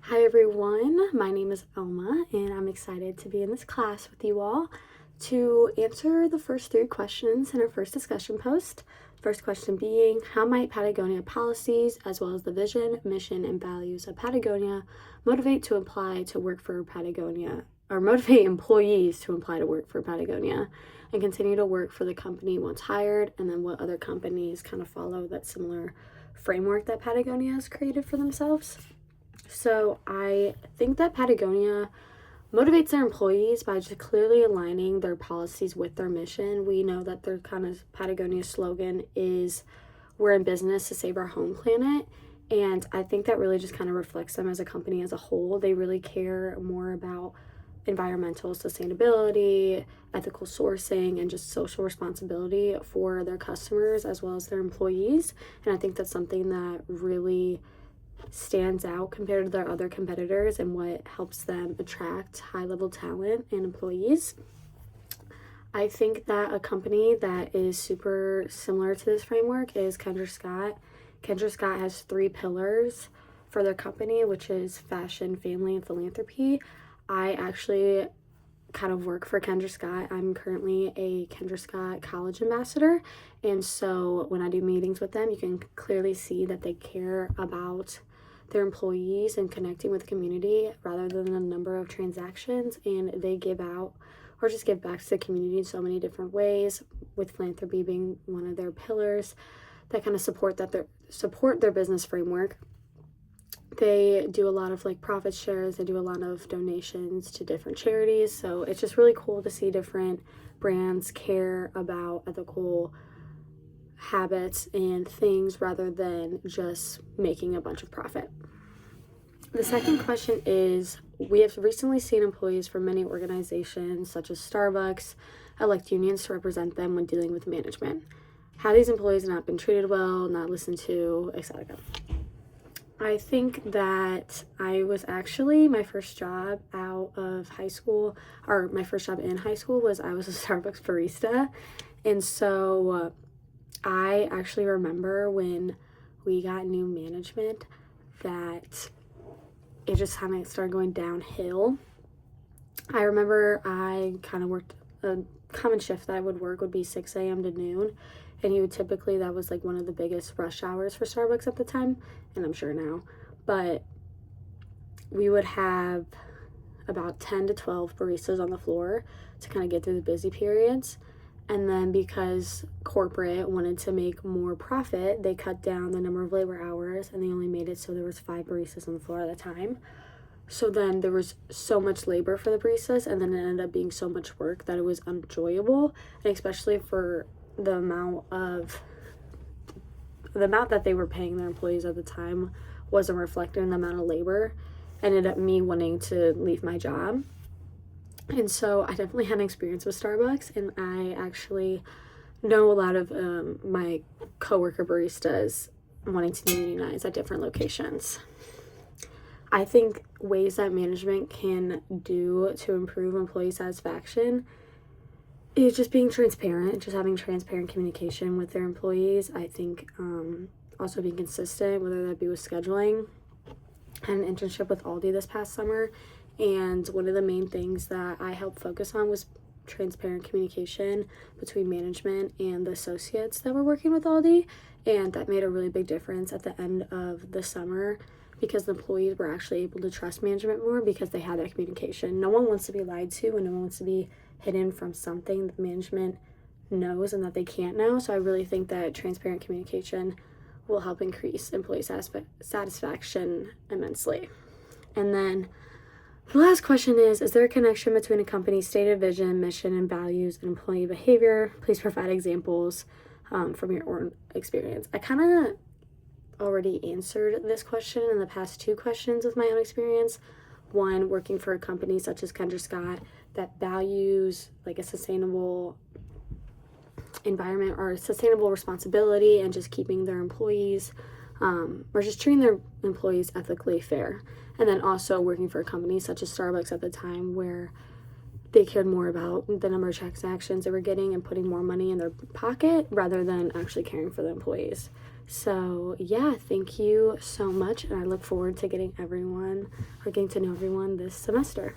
Hi everyone, my name is Elma and I'm excited to be in this class with you all to answer the first three questions in our first discussion post. First question being, how might Patagonia policies as well as the vision, mission, and values of Patagonia motivate to apply to work for Patagonia or motivate employees to apply to work for Patagonia and continue to work for the company once hired, and then what other companies kind of follow that similar framework that Patagonia has created for themselves. So I think that Patagonia motivates their employees by just clearly aligning their policies with their mission. We know that their kind of Patagonia slogan is "We're in business to save our home planet." And I think that really just kind of reflects them as a company as a whole. They really care more about environmental sustainability, ethical sourcing, and just social responsibility for their customers as well as their employees. And I think that's something that really stands out compared to their other competitors and what helps them attract high-level talent and employees. I think that a company that is super similar to this framework is Kendra Scott. Kendra Scott has 3 pillars for their company, which is fashion, family, and philanthropy. I actually kind of work for Kendra Scott. I'm currently a Kendra Scott college ambassador, and so when I do meetings with them, you can clearly see that they care about their employees and connecting with the community rather than the number of transactions, and they give out or just give back to the community in so many different ways, with philanthropy being one of their pillars that kind of support their business framework. They do a lot of profit shares, they do a lot of donations to different charities, so it's just really cool to see different brands care about ethical habits and things rather than just making a bunch of profit. The second question is, we have recently seen employees from many organizations such as Starbucks elect unions to represent them when dealing with management. Have these employees not been treated well, not listened to, etc.? I think that I was actually, my first job out of high school, or my first job in high school was I was a Starbucks barista. And so I actually remember when we got new management that it just kind of started going downhill. I remember I kind of worked, a common shift that I would work would be 6 a.m. to noon. And that was one of the biggest rush hours for Starbucks at the time, and I'm sure now. But we would have about 10 to 12 baristas on the floor to kind of get through the busy periods. And then because corporate wanted to make more profit, they cut down the number of labor hours, and they only made it so there was 5 baristas on the floor at a time. So then there was so much labor for the baristas, and then it ended up being so much work that it was unenjoyable, and especially for the amount that they were paying their employees at the time wasn't reflected in the amount of labor. Ended up me wanting to leave my job. And so I definitely had an experience with Starbucks, and I actually know a lot of my coworker baristas wanting to unionize at different locations. I think ways that management can do to improve employee satisfaction is just being transparent, just having transparent communication with their employees. I think also being consistent, whether that be with scheduling. I had an internship with Aldi this past summer, and one of the main things that I helped focus on was transparent communication between management and the associates that were working with Aldi, and that made a really big difference at the end of the summer because the employees were actually able to trust management more because they had that communication. No one wants to be lied to, and no one wants to be hidden from something that management knows and that they can't know. So I really think that transparent communication will help increase employee satisfaction immensely. And then the last question is there a connection between a company's stated vision, mission, and values and employee behavior? Please provide examples from your own experience. I kind of already answered this question in the past 2 questions with my own experience. One, working for a company such as Kendra Scott that values a sustainable environment or sustainable responsibility and just keeping their employees or just treating their employees ethically fair. And then also working for a company such as Starbucks at the time where they cared more about the number of transactions they were getting and putting more money in their pocket rather than actually caring for the employees. So yeah, thank you so much, and I look forward to getting to know everyone this semester.